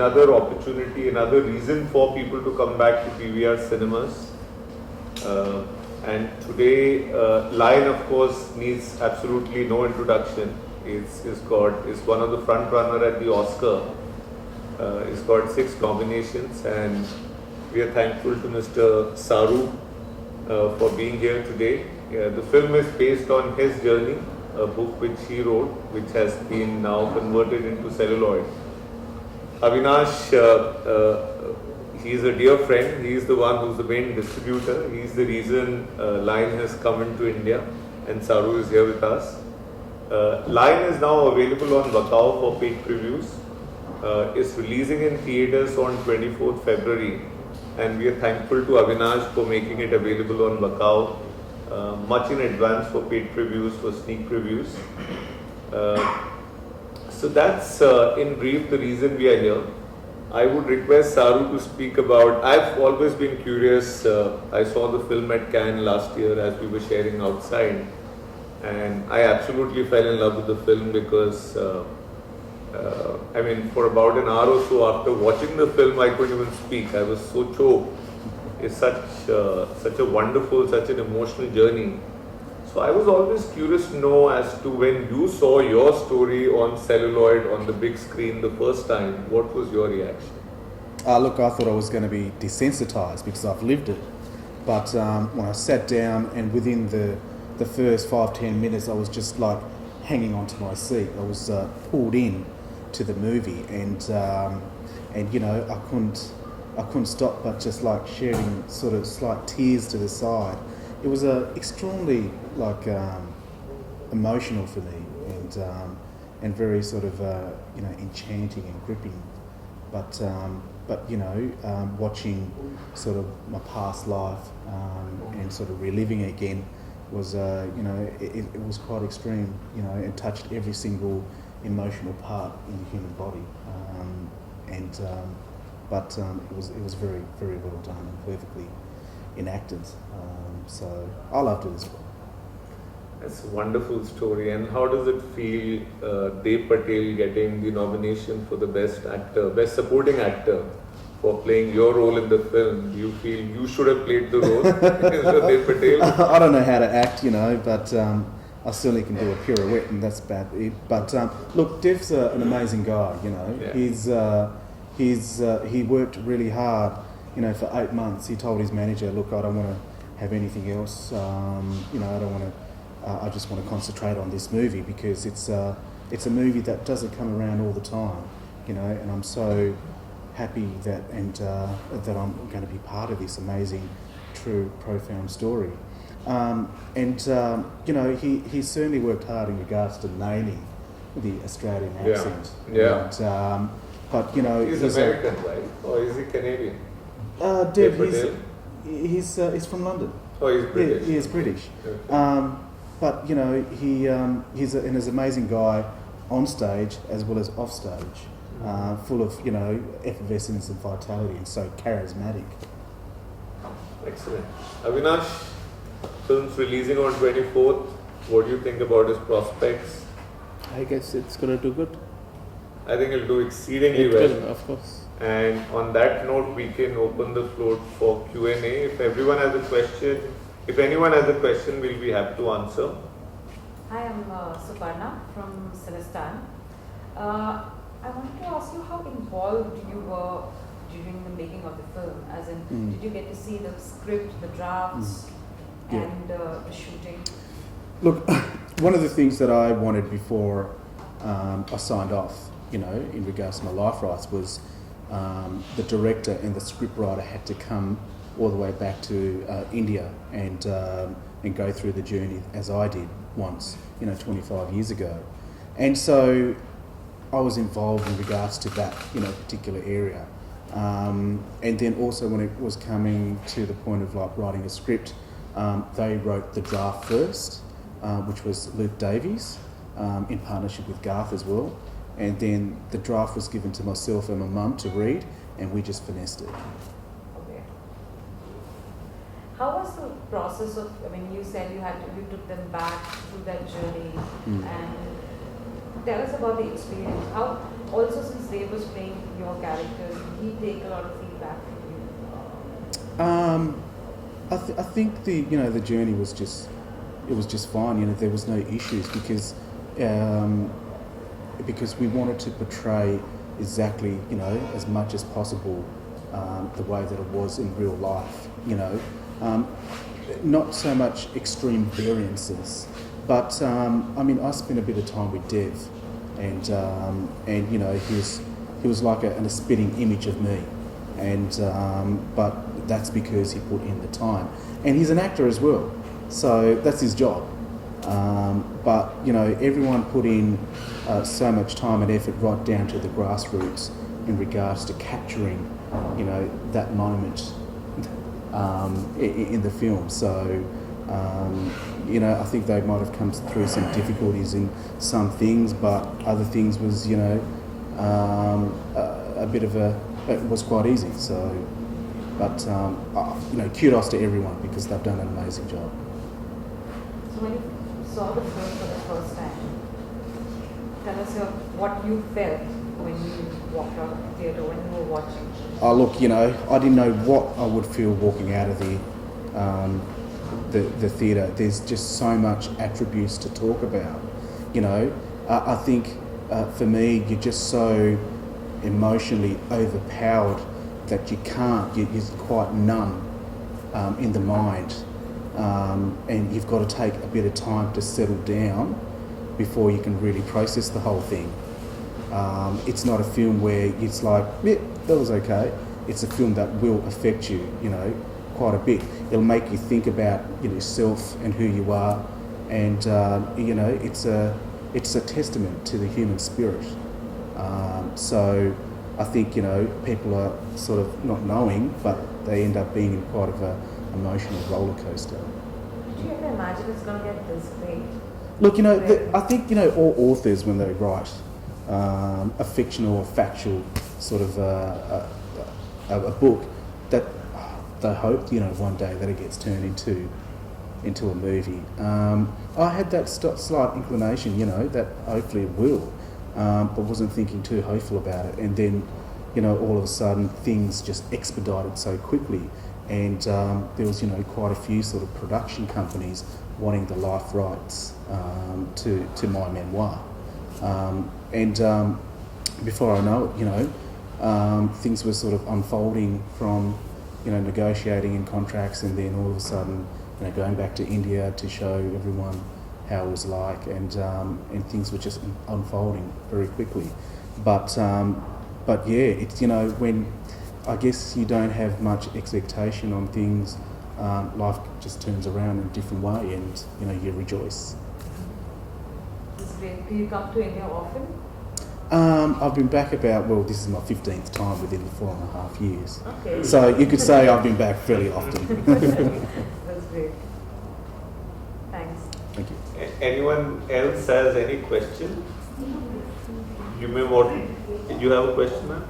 another opportunity, another reason for people to come back to PVR cinemas. And today, Lion, of course, needs absolutely no introduction. It's one of the front runner at the Oscar. It's got 6 nominations, and we are thankful to Mr. Saru for being here today. The film is based on his journey, a book which he wrote, which has been now converted into celluloid. Avinash, he is a dear friend. He is the one who's the main distributor. He is the reason Lion has come into India, and Saru is here with us. Lion is now available on Vakao for paid previews. It's releasing in theaters on 24th February, and we are thankful to Avinash for making it available on Vakao much in advance for paid previews, for sneak previews. So that's in brief the reason we are here. I would request Saru to speak about, I've always been curious. I saw the film at Cannes last year as we were sharing outside, and I absolutely fell in love with the film because I mean, for about an hour or so after watching the film, I couldn't even speak. I was so choked. It's such a wonderful, such an emotional journey. So I was always curious to know as to when you saw your story on celluloid on the big screen the first time, what was your reaction? Look, I thought I was going to be desensitized because I've lived it. But when I sat down and within the first 5-10 minutes, I was just like hanging onto my seat. I was pulled in to the movie, and you know, I couldn't stop but just like shedding sort of slight tears to the side. It was extremely like emotional for me, and very sort of you know, enchanting and gripping. But you know, watching sort of my past life and sort of reliving it again was you know, it was quite extreme, you know, and touched every single emotional part in the human body, but it was very, very well done and perfectly enacted. So I loved it as well. That's a wonderful story. And how does it feel, Dev Patel getting the nomination for the best actor, best supporting actor, for playing your role in the film? Do you feel you should have played the role instead of Dev Patel? I don't know how to act, you know, but I certainly can do a pirouette, and that's about it. But look, Dev's an amazing guy, you know. Yeah. He worked really hard, you know, for 8 months. He told his manager, look, I don't want to have anything else, you know, I don't want to, I just want to concentrate on this movie because it's a movie that doesn't come around all the time, you know, and I'm so happy that that I'm going to be part of this amazing, true, profound story. You know, he certainly worked hard in regards to nailing the Australian accent. Yeah. And, but you know, he's American, right? Or is he Canadian? Dev, he's from London. Oh, he's British. Yeah, he is British. Okay. But you know, he's an amazing guy on stage as well as off stage, full of, you know, effervescence and vitality, and so charismatic. Excellent. Avinash, film's releasing on 24th. What do you think about his prospects? I guess it's going to do good. I think it'll do exceedingly well. Will, of course. And on that note, we can open the floor for Q&A. If anyone has a question, we'll be happy to answer. Hi, I'm Suparna from Celestan. I wanted to ask you how involved you were during the making of the film. As in, did you get to see the script, the drafts, and the shooting? Look, one of the things that I wanted before I signed off, you know, in regards to my life rights, was the director and the scriptwriter had to come all the way back to India and go through the journey as I did once, you know, 25 years ago. And so I was involved in regards to that, you know, particular area. And then also when it was coming to the point of like writing a script, they wrote the draft first, which was Luke Davies, in partnership with Garth as well. And then the draft was given to myself and my mum to read, and we just finessed it. Okay. How was the process of, I mean, you said you took them back through that journey, and tell us about the experience. also since Dave was playing your character, did he take a lot of feedback from you? I think the journey was just fine. There was no issues because we wanted to portray exactly as much as possible the way that it was in real life. Not so much extreme variances, but I spent a bit of time with Dev, and he was like a spitting image of me, but that's because he put in the time, and he's an actor as well, so that's his job. But everyone put in so much time and effort right down to the grassroots in regards to capturing that moment in the film. So I think they might have come through some difficulties in some things, but other things was a bit of it was quite easy. So, but kudos to everyone because they've done an amazing job. So when you saw the film for the first time, tell us what you felt when you walked out of the theatre, when you were watching. Oh look, I didn't know what I would feel walking out of the theatre. There's just so much attributes to talk about. I think for me, you're just so emotionally overpowered that you can't. You're quite numb in the mind, and you've got to take a bit of time to settle down before you can really process the whole thing. It's not a film where it's like, yeah, that was okay. It's a film that will affect you, quite a bit. It'll make you think about yourself and who you are, and it's a testament to the human spirit. So I think people are sort of not knowing, but they end up being in quite of a emotional roller coaster. Did you ever imagine it's going to get this great? Look, I think all authors when they write a fictional or factual sort of a book, that they hope one day that it gets turned into a movie. I had that slight inclination, that hopefully it will, but wasn't thinking too hopeful about it. And then, all of a sudden things just expedited so quickly, and there was quite a few sort of production companies wanting the life rights to my memoir, and before I know it, things were sort of unfolding from negotiating in contracts, and then all of a sudden going back to India to show everyone how it was like, and things were just unfolding very quickly. But yeah, it's when I guess you don't have much expectation on things, life just turns around in a different way, and you rejoice. This is great. Do you come to India often? I've been back this is my 15th time within the 4.5 years. Okay. So you could say I've been back fairly often. That's great. Thanks. Thank you. Anyone else has any question? You may want. You have a question, ma'am?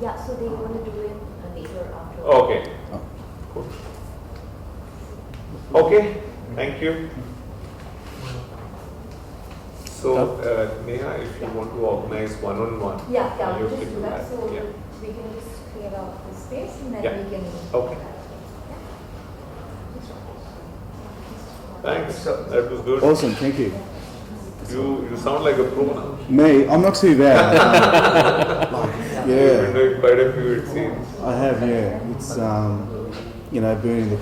Yeah, so they want to do it later after. Okay. Oh. Cool. Okay. Thank you. So, Neha, if you want to organize one-on-one, Yeah, you we'll just can do that. So Yeah. we can just clear out the space and then Yeah. we can. Okay. Thanks. That was good. Awesome, thank you. You sound like a pro now. Me, I'm not too bad. You've been Yeah, doing quite a few, it seems. I have. Yeah, it's burning the